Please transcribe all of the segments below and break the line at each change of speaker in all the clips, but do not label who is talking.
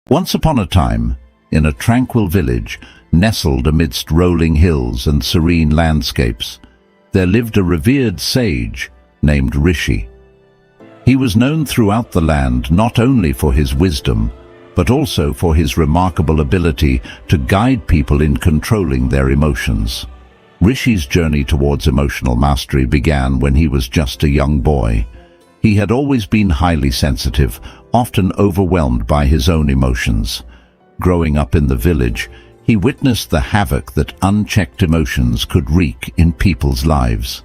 Once upon a time, in a tranquil village, nestled amidst rolling hills and serene landscapes, there lived a revered sage named Rishi. He was known throughout the land not only for his wisdom, but also for his remarkable ability to guide people in controlling their emotions. Rishi's journey towards emotional mastery began when he was just a young boy. He had always been highly sensitive, often overwhelmed by his own emotions. Growing up in the village, he witnessed the havoc that unchecked emotions could wreak in people's lives.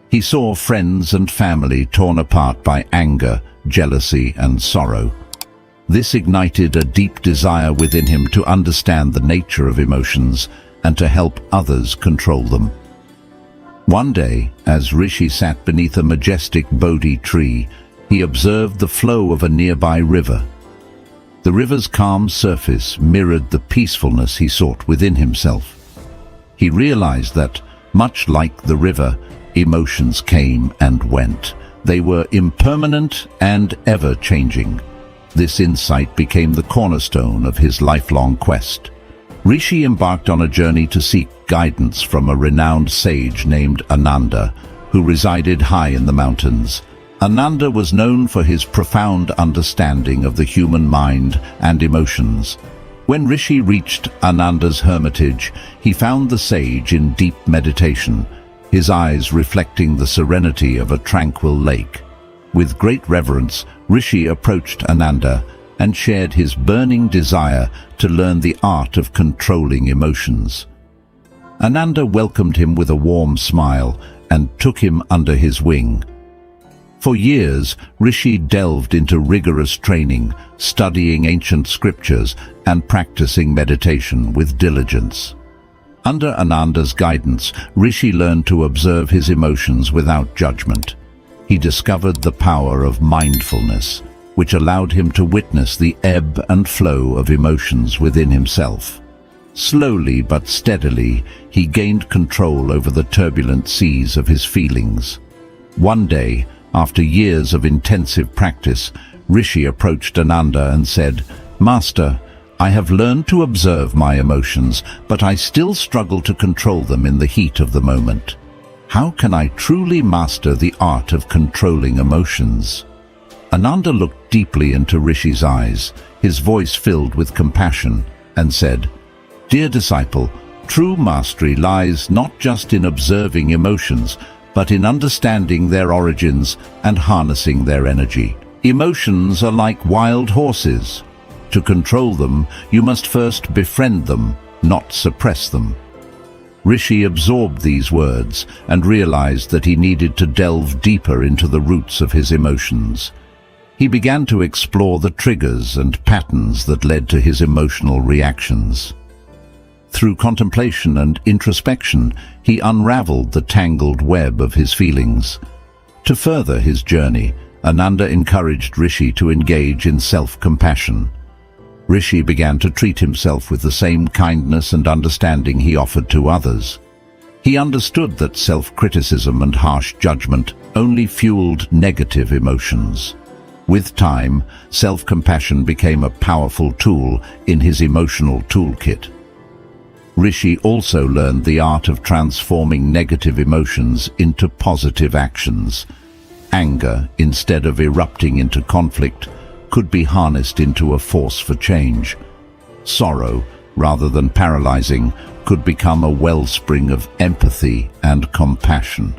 He saw friends and family torn apart by anger, jealousy, and sorrow. This ignited a deep desire within him to understand the nature of emotions and to help others control them. One day, as Rishi sat beneath a majestic Bodhi tree, he observed the flow of a nearby river. The river's calm surface mirrored the peacefulness he sought within himself. He realized that, much like the river, emotions came and went. They were impermanent and ever-changing. This insight became the cornerstone of his lifelong quest. Rishi embarked on a journey to seek guidance from a renowned sage named Ananda, who resided high in the mountains. Ananda was known for his profound understanding of the human mind and emotions. When Rishi reached Ananda's hermitage, he found the sage in deep meditation, his eyes reflecting the serenity of a tranquil lake. With great reverence, Rishi approached Ananda and shared his burning desire to learn the art of controlling emotions. Ananda welcomed him with a warm smile and took him under his wing. For years, Rishi delved into rigorous training, studying ancient scriptures and practicing meditation with diligence. Under Ananda's guidance, Rishi learned to observe his emotions without judgment. He discovered the power of mindfulness, which allowed him to witness the ebb and flow of emotions within himself. Slowly but steadily, he gained control over the turbulent seas of his feelings. One day, after years of intensive practice, Rishi approached Ananda and said, "Master, I have learned to observe my emotions, but I still struggle to control them in the heat of the moment. How can I truly master the art of controlling emotions?" Ananda looked deeply into Rishi's eyes, his voice filled with compassion, and said, "Dear disciple, true mastery lies not just in observing emotions, but in understanding their origins and harnessing their energy. Emotions are like wild horses. To control them, you must first befriend them, not suppress them." Rishi absorbed these words and realized that he needed to delve deeper into the roots of his emotions. He began to explore the triggers and patterns that led to his emotional reactions. Through contemplation and introspection, he unraveled the tangled web of his feelings. To further his journey, Ananda encouraged Rishi to engage in self-compassion. Rishi began to treat himself with the same kindness and understanding he offered to others. He understood that self-criticism and harsh judgment only fueled negative emotions. With time, self-compassion became a powerful tool in his emotional toolkit. Rishi also learned the art of transforming negative emotions into positive actions. Anger, instead of erupting into conflict, could be harnessed into a force for change. Sorrow, rather than paralyzing, could become a wellspring of empathy and compassion.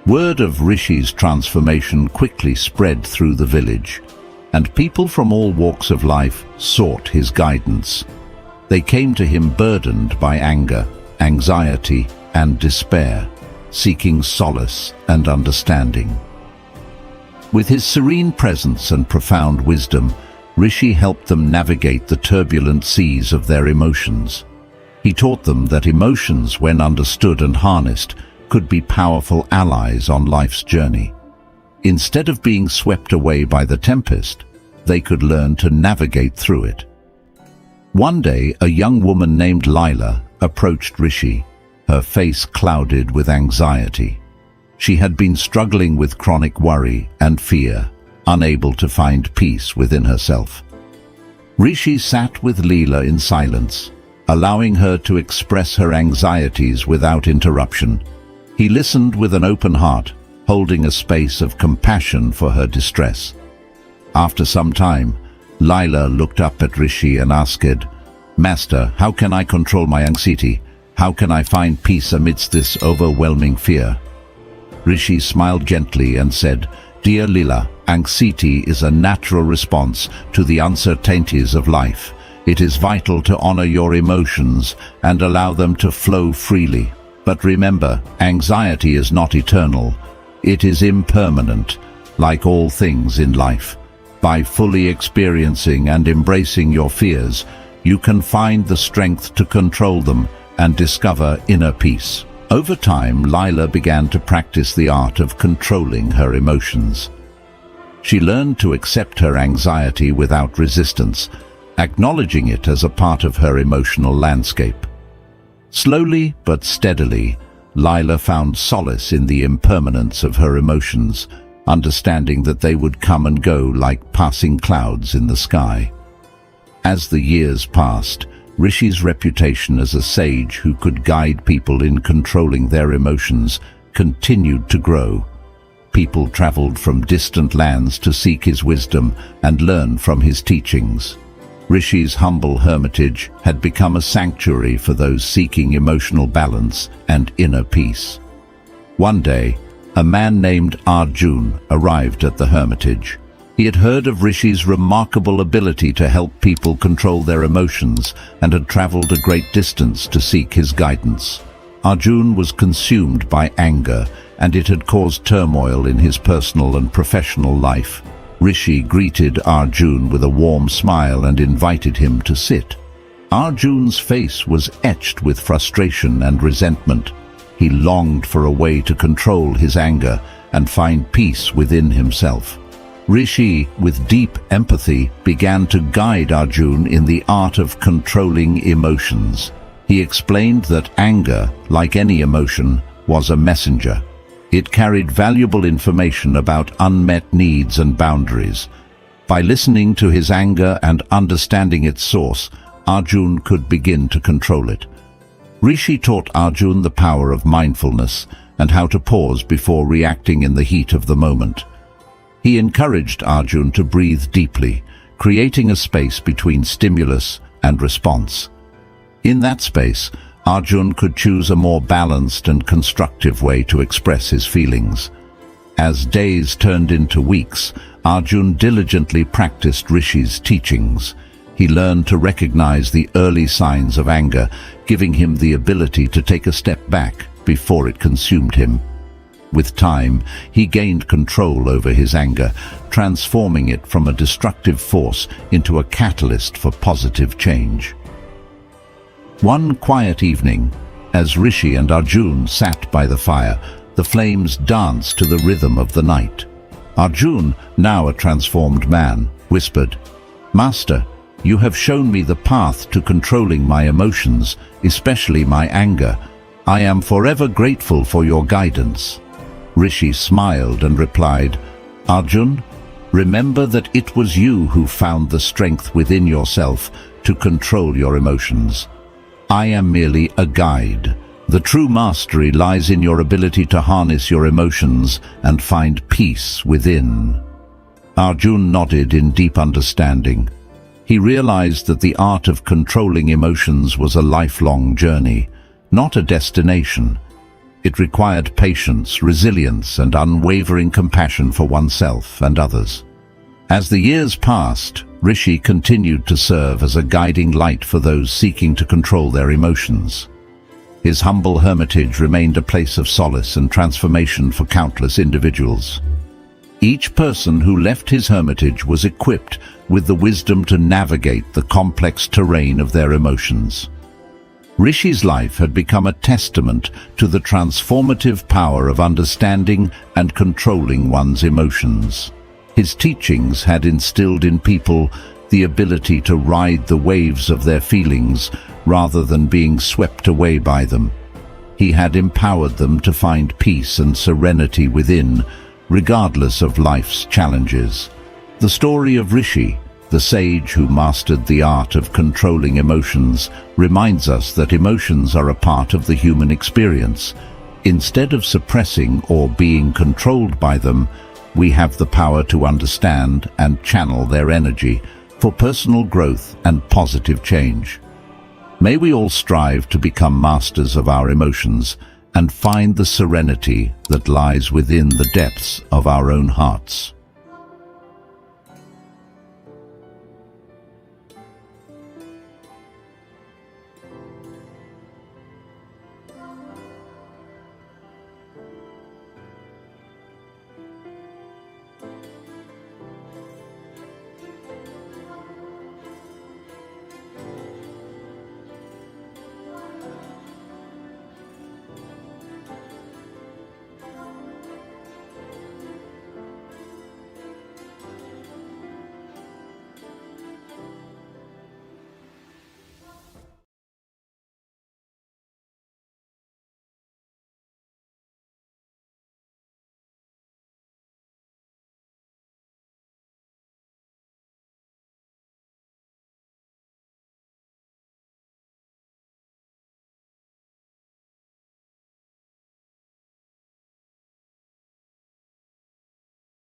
Word of Rishi's transformation quickly spread through the village, and people from all walks of life sought his guidance. They came to him burdened by anger, anxiety, and despair, seeking solace and understanding. With his serene presence and profound wisdom, Rishi helped them navigate the turbulent seas of their emotions. He taught them that emotions, when understood and harnessed, could be powerful allies on life's journey. Instead of being swept away by the tempest, they could learn to navigate through it. One day, a young woman named Laya approached Rishi, her face clouded with anxiety. She had been struggling with chronic worry and fear, unable to find peace within herself. Rishi sat with Leela in silence, allowing her to express her anxieties without interruption. He listened with an open heart, holding a space of compassion for her distress. After some time, Laya looked up at Rishi and asked, "Master, how can I control my anxiety? How can I find peace amidst this overwhelming fear?" Rishi smiled gently and said, "Dear Leela, anxiety is a natural response to the uncertainties of life. It is vital to honor your emotions and allow them to flow freely. But remember, anxiety is not eternal. It is impermanent, like all things in life. By fully experiencing and embracing your fears, you can find the strength to control them and discover inner peace." Over time, Laya began to practice the art of controlling her emotions. She learned to accept her anxiety without resistance, acknowledging it as a part of her emotional landscape. Slowly but steadily, Laya found solace in the impermanence of her emotions, understanding that they would come and go like passing clouds in the sky. As the years passed, Rishi's reputation as a sage who could guide people in controlling their emotions continued to grow. People traveled from distant lands to seek his wisdom and learn from his teachings. Rishi's humble hermitage had become a sanctuary for those seeking emotional balance and inner peace. One day, a man named Arjun arrived at the hermitage. He had heard of Rishi's remarkable ability to help people control their emotions and had traveled a great distance to seek his guidance. Arjun was consumed by anger, and it had caused turmoil in his personal and professional life. Rishi greeted Arjun with a warm smile and invited him to sit. Arjun's face was etched with frustration and resentment. He longed for a way to control his anger and find peace within himself. Rishi, with deep empathy, began to guide Arjun in the art of controlling emotions. He explained that anger, like any emotion, was a messenger. It carried valuable information about unmet needs and boundaries. By listening to his anger and understanding its source, Arjun could begin to control it. Rishi taught Arjun the power of mindfulness and how to pause before reacting in the heat of the moment. He encouraged Arjun to breathe deeply, creating a space between stimulus and response. In that space, Arjun could choose a more balanced and constructive way to express his feelings. As days turned into weeks, Arjun diligently practiced Rishi's teachings. He learned to recognize the early signs of anger, giving him the ability to take a step back before it consumed him. With time, he gained control over his anger, transforming it from a destructive force into a catalyst for positive change. One quiet evening, as Rishi and Arjun sat by the fire, the flames danced to the rhythm of the night. Arjun, now a transformed man, whispered, "Master, you have shown me the path to controlling my emotions, especially my anger. I am forever grateful for your guidance." Rishi smiled and replied, "Arjun, remember that it was you who found the strength within yourself to control your emotions. I am merely a guide. The true mastery lies in your ability to harness your emotions and find peace within." Arjun nodded in deep understanding. He realized that the art of controlling emotions was a lifelong journey, not a destination. It required patience, resilience, and unwavering compassion for oneself and others. As the years passed, Rishi continued to serve as a guiding light for those seeking to control their emotions. His humble hermitage remained a place of solace and transformation for countless individuals. Each person who left his hermitage was equipped with the wisdom to navigate the complex terrain of their emotions. Rishi's life had become a testament to the transformative power of understanding and controlling one's emotions. His teachings had instilled in people the ability to ride the waves of their feelings rather than being swept away by them. He had empowered them to find peace and serenity within, regardless of life's challenges. The story of Rishi, the sage who mastered the art of controlling emotions, reminds us that emotions are a part of the human experience. Instead of suppressing or being controlled by them, we have the power to understand and channel their energy for personal growth and positive change. May we all strive to become masters of our emotions and find the serenity that lies within the depths of our own hearts.